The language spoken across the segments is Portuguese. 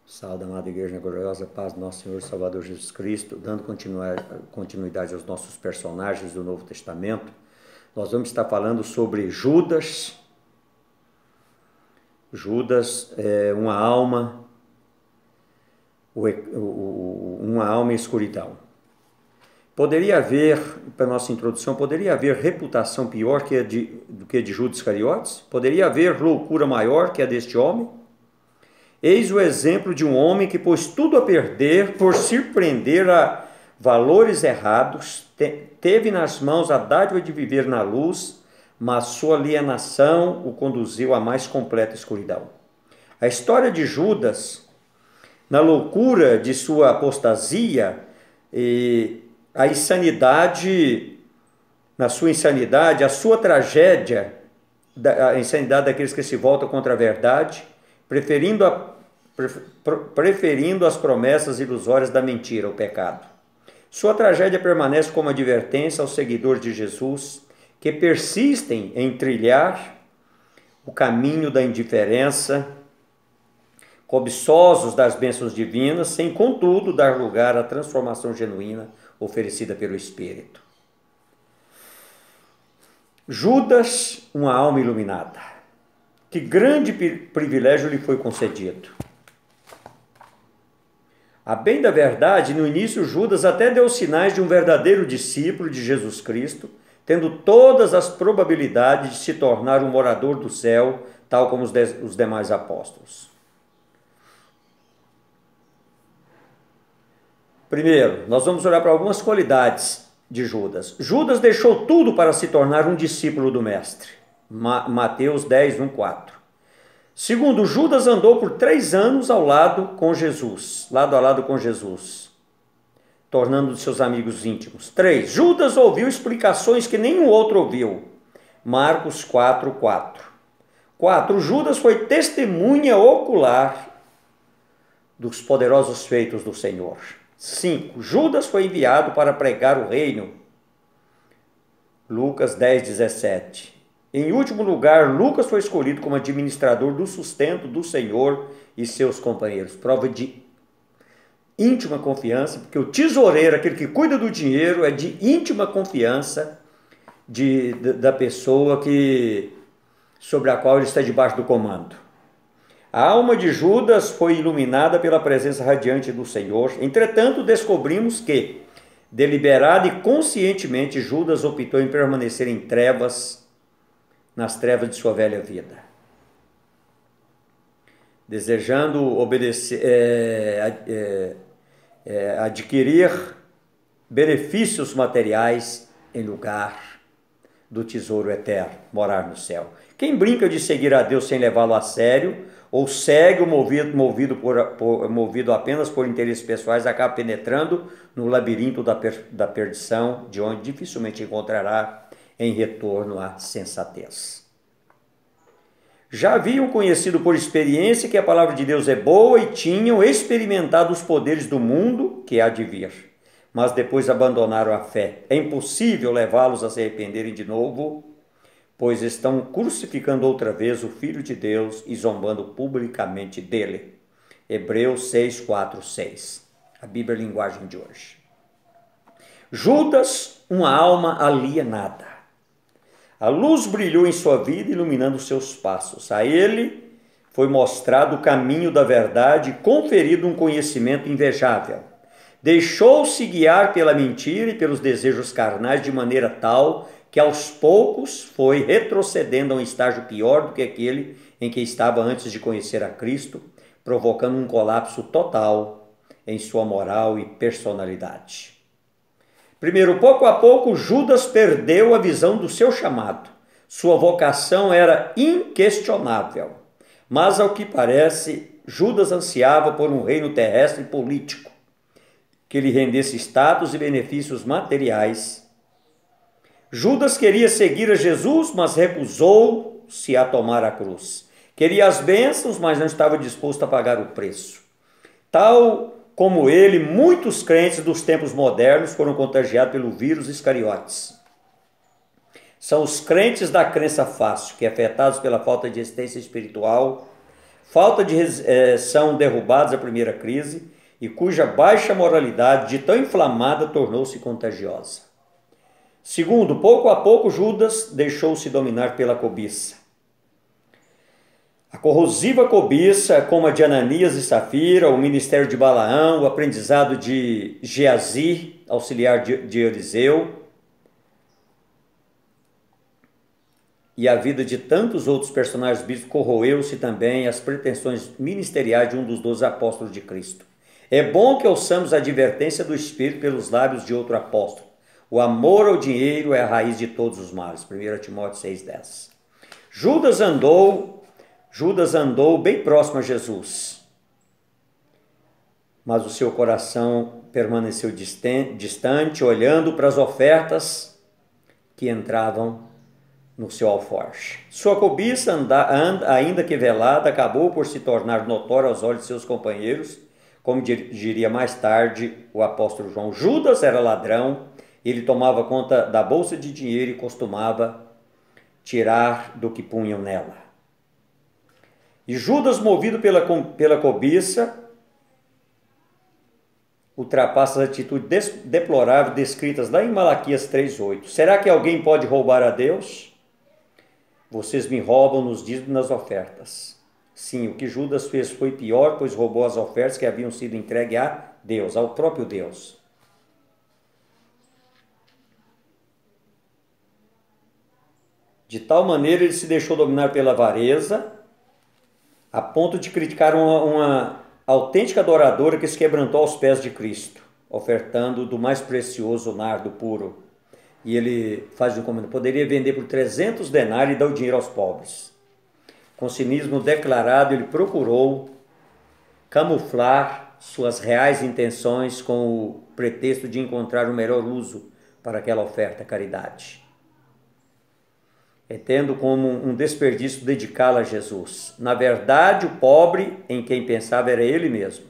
Salve, amada Igreja Gloriosa, paz do nosso Senhor e Salvador Jesus Cristo, dando continuidade aos nossos personagens do Novo Testamento. Nós vamos estar falando sobre Judas. Judas é uma alma em escuridão. Poderia haver, para nossa introdução, poderia haver reputação pior do que a de Judas Iscariotes? Poderia haver loucura maior que a deste homem? Eis o exemplo de um homem que pôs tudo a perder por se prender a valores errados, teve nas mãos a dádiva de viver na luz, mas sua alienação o conduziu à mais completa escuridão. A história de Judas, na loucura de sua apostasia, a insanidade, na sua insanidade, a sua tragédia, a insanidade daqueles que se voltam contra a verdade, preferindo as promessas ilusórias da mentira, o pecado. Sua tragédia permanece como advertência aos seguidores de Jesus que persistem em trilhar o caminho da indiferença, cobiçosos das bênçãos divinas, sem contudo dar lugar à transformação genuína oferecida pelo Espírito. Judas, uma alma iluminada. Que grande privilégio lhe foi concedido. A bem da verdade, no início Judas até deu sinais de um verdadeiro discípulo de Jesus Cristo, tendo todas as probabilidades de se tornar um morador do céu, tal como os demais apóstolos. Primeiro, nós vamos olhar para algumas qualidades de Judas. Judas deixou tudo para se tornar um discípulo do Mestre. Mateus 10, 1, 4. Segundo, Judas andou por 3 anos lado a lado com Jesus, tornando-se seus amigos íntimos. 3. Judas ouviu explicações que nenhum outro ouviu. Marcos 4, 4. 4. Judas foi testemunha ocular dos poderosos feitos do Senhor. 5. Judas foi enviado para pregar o reino. Lucas 10, 17. Em último lugar, Lucas foi escolhido como administrador do sustento do Senhor e seus companheiros. Prova de íntima confiança, porque o tesoureiro, aquele que cuida do dinheiro, é de íntima confiança da pessoa sobre a qual ele está debaixo do comando. A alma de Judas foi iluminada pela presença radiante do Senhor. Entretanto, descobrimos que, deliberada e conscientemente, Judas optou em permanecer em trevas, nas trevas de sua velha vida, desejando adquirir benefícios materiais em lugar do tesouro eterno, morar no céu. Quem brinca de seguir a Deus sem levá-lo a sério, ou segue o movido apenas por interesses pessoais, acaba penetrando no labirinto da perdição, de onde dificilmente encontrará em retorno à sensatez. Já haviam conhecido por experiência que a palavra de Deus é boa e tinham experimentado os poderes do mundo que há de vir, mas depois abandonaram a fé. É impossível levá-los a se arrependerem de novo, pois estão crucificando outra vez o Filho de Deus e zombando publicamente dele. Hebreus 6, 4, 6. A Bíblia linguagem de hoje. Judas, uma alma alienada. A luz brilhou em sua vida, iluminando seus passos. A ele foi mostrado o caminho da verdade e conferido um conhecimento invejável. Deixou-se guiar pela mentira e pelos desejos carnais de maneira tal que aos poucos foi retrocedendo a um estágio pior do que aquele em que estava antes de conhecer a Cristo, provocando um colapso total em sua moral e personalidade. Primeiro, pouco a pouco, Judas perdeu a visão do seu chamado. Sua vocação era inquestionável, mas, ao que parece, Judas ansiava por um reino terrestre e político, que lhe rendesse status e benefícios materiais. Judas queria seguir a Jesus, mas recusou-se a tomar a cruz. Queria as bênçãos, mas não estava disposto a pagar o preço. Tal como ele, muitos crentes dos tempos modernos foram contagiados pelo vírus Iscariotes. São os crentes da crença fácil, que, afetados pela falta de existência espiritual, são derrubados à primeira crise e cuja baixa moralidade, de tão inflamada, tornou-se contagiosa. Segundo, pouco a pouco Judas deixou-se dominar pela cobiça. A corrosiva cobiça, como a de Ananias e Safira, o ministério de Balaão, o aprendizado de Geazi, auxiliar de Eliseu, e a vida de tantos outros personagens bíblicos, corroeu-se também as pretensões ministeriais de um dos 12 apóstolos de Cristo. É bom que ouçamos a advertência do Espírito pelos lábios de outro apóstolo. O amor ao dinheiro é a raiz de todos os males. 1 Timóteo 6,10. Judas andou bem próximo a Jesus, mas o seu coração permaneceu distante, olhando para as ofertas que entravam no seu alforje. Sua cobiça, ainda que velada, acabou por se tornar notória aos olhos de seus companheiros, como diria mais tarde o apóstolo João. Judas era ladrão, ele tomava conta da bolsa de dinheiro e costumava tirar do que punham nela. E Judas, movido pela cobiça, ultrapassa as atitudes deploráveis descritas lá em Malaquias 3,8. Será que alguém pode roubar a Deus? Vocês me roubam nos dízimos e nas ofertas. Sim, o que Judas fez foi pior, pois roubou as ofertas que haviam sido entregues a Deus, ao próprio Deus. De tal maneira ele se deixou dominar pela avareza, a ponto de criticar uma autêntica adoradora que se quebrantou aos pés de Cristo, ofertando do mais precioso nardo puro. E ele faz um comentário: poderia vender por 300 denários e dar o dinheiro aos pobres. Com cinismo declarado, ele procurou camuflar suas reais intenções com o pretexto de encontrar o melhor uso para aquela oferta caridade, tendo como um desperdício dedicá-la a Jesus. Na verdade, o pobre em quem pensava era ele mesmo.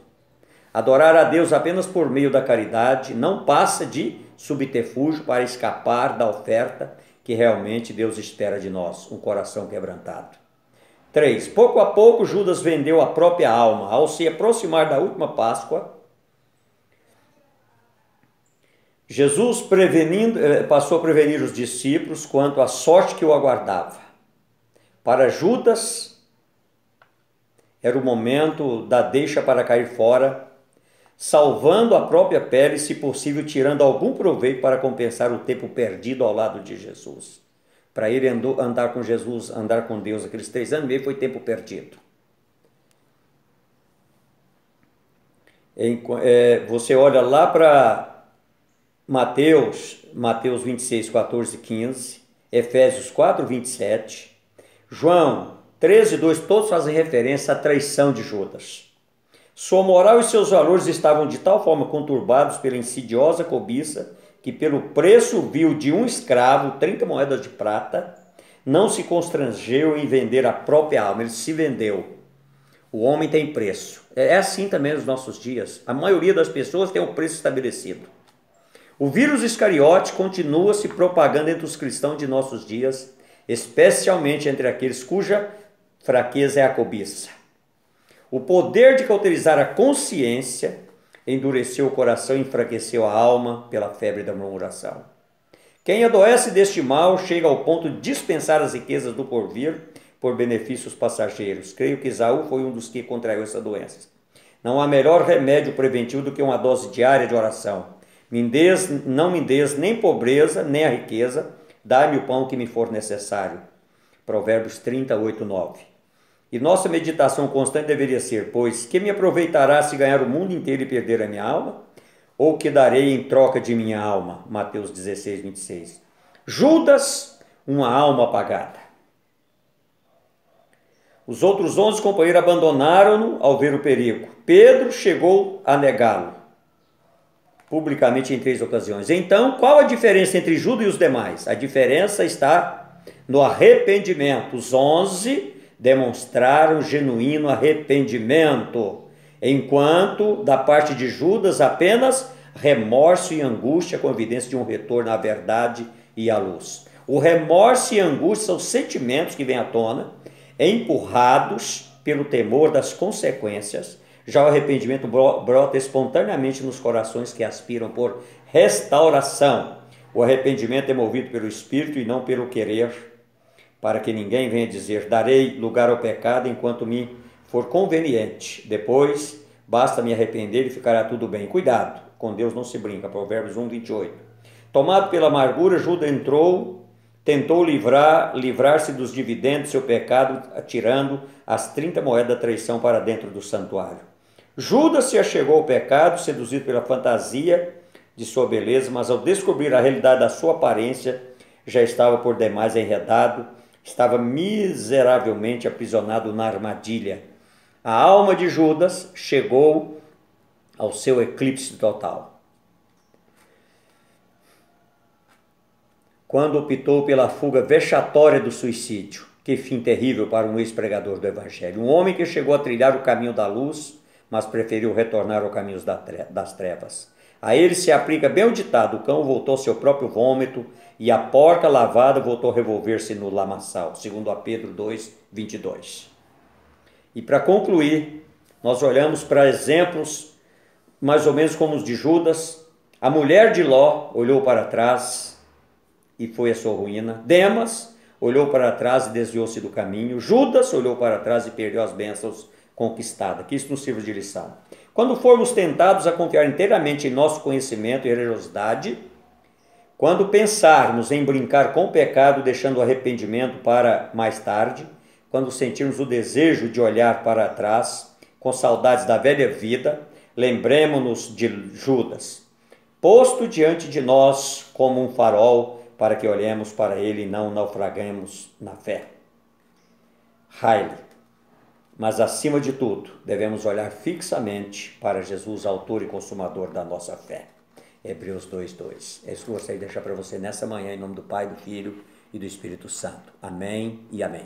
Adorar a Deus apenas por meio da caridade não passa de subterfúgio para escapar da oferta que realmente Deus espera de nós, um coração quebrantado. 3. Pouco a pouco Judas vendeu a própria alma. Ao se aproximar da última Páscoa, Jesus passou a prevenir os discípulos quanto à sorte que o aguardava. Para Judas, era o momento da deixa para cair fora, salvando a própria pele, se possível, tirando algum proveito para compensar o tempo perdido ao lado de Jesus. Para ele andar com Jesus, andar com Deus, aqueles 3 anos e meio foi tempo perdido. Você olha lá para Mateus 26, 14 e 15, Efésios 4, 27, João 13, 2, todos fazem referência à traição de Judas. Sua moral e seus valores estavam de tal forma conturbados pela insidiosa cobiça que, pelo preço vil de um escravo, 30 moedas de prata, não se constrangeu em vender a própria alma. Ele se vendeu. O homem tem preço. É assim também nos nossos dias. A maioria das pessoas tem um preço estabelecido. O vírus Iscariote continua se propagando entre os cristãos de nossos dias, especialmente entre aqueles cuja fraqueza é a cobiça. O poder de cauterizar a consciência endureceu o coração e enfraqueceu a alma pela febre da murmuração. Quem adoece deste mal chega ao ponto de dispensar as riquezas do porvir por benefícios passageiros. Creio que Esaú foi um dos que contraiu essa doença. Não há melhor remédio preventivo do que uma dose diária de oração. Não me des nem pobreza, nem a riqueza, dá-me o pão que me for necessário. Provérbios 38, 9. E nossa meditação constante deveria ser: pois que me aproveitará se ganhar o mundo inteiro e perder a minha alma? Ou que darei em troca de minha alma? Mateus 16, 26. Judas, uma alma apagada. Os outros 11 companheiros abandonaram-no ao ver o perigo. Pedro chegou a negá-lo publicamente em 3 ocasiões. Então, qual a diferença entre Judas e os demais? A diferença está no arrependimento. Os 11 demonstraram genuíno arrependimento, enquanto da parte de Judas apenas remorso e angústia com evidência de um retorno à verdade e à luz. O remorso e a angústia são sentimentos que vêm à tona, empurrados pelo temor das consequências. Já o arrependimento brota espontaneamente nos corações que aspiram por restauração. O arrependimento é movido pelo Espírito e não pelo querer, para que ninguém venha dizer: darei lugar ao pecado enquanto me for conveniente. Depois, basta me arrepender e ficará tudo bem. Cuidado, com Deus não se brinca. Provérbios 1, 28. Tomado pela amargura, Judas tentou livrar-se dos dividendos do seu pecado, atirando as 30 moedas da traição para dentro do santuário. Judas se achegou ao pecado, seduzido pela fantasia de sua beleza, mas ao descobrir a realidade da sua aparência, já estava por demais enredado, estava miseravelmente aprisionado na armadilha. A alma de Judas chegou ao seu eclipse total, quando optou pela fuga vexatória do suicídio. Que fim terrível para um ex-pregador do Evangelho. Um homem que chegou a trilhar o caminho da luz, mas preferiu retornar ao caminho das trevas. A ele se aplica bem o ditado: o cão voltou ao seu próprio vômito e a porca lavada voltou a revolver-se no lamaçal, segundo a Pedro 2, 22. E para concluir, nós olhamos para exemplos mais ou menos como os de Judas. A mulher de Ló olhou para trás e foi a sua ruína. Demas olhou para trás e desviou-se do caminho. Judas olhou para trás e perdeu as bênçãos conquistadas. Que isso nos sirva de lição. Quando formos tentados a confiar inteiramente em nosso conhecimento e religiosidade, quando pensarmos em brincar com o pecado, deixando o arrependimento para mais tarde, quando sentirmos o desejo de olhar para trás, com saudades da velha vida, lembremos-nos de Judas, posto diante de nós como um farol, para que olhemos para ele e não naufragamos na fé. Riley. Mas, acima de tudo, devemos olhar fixamente para Jesus, autor e consumador da nossa fé. Hebreus 2:2. É isso que eu gostaria de deixar para você nessa manhã, em nome do Pai, do Filho e do Espírito Santo. Amém e amém.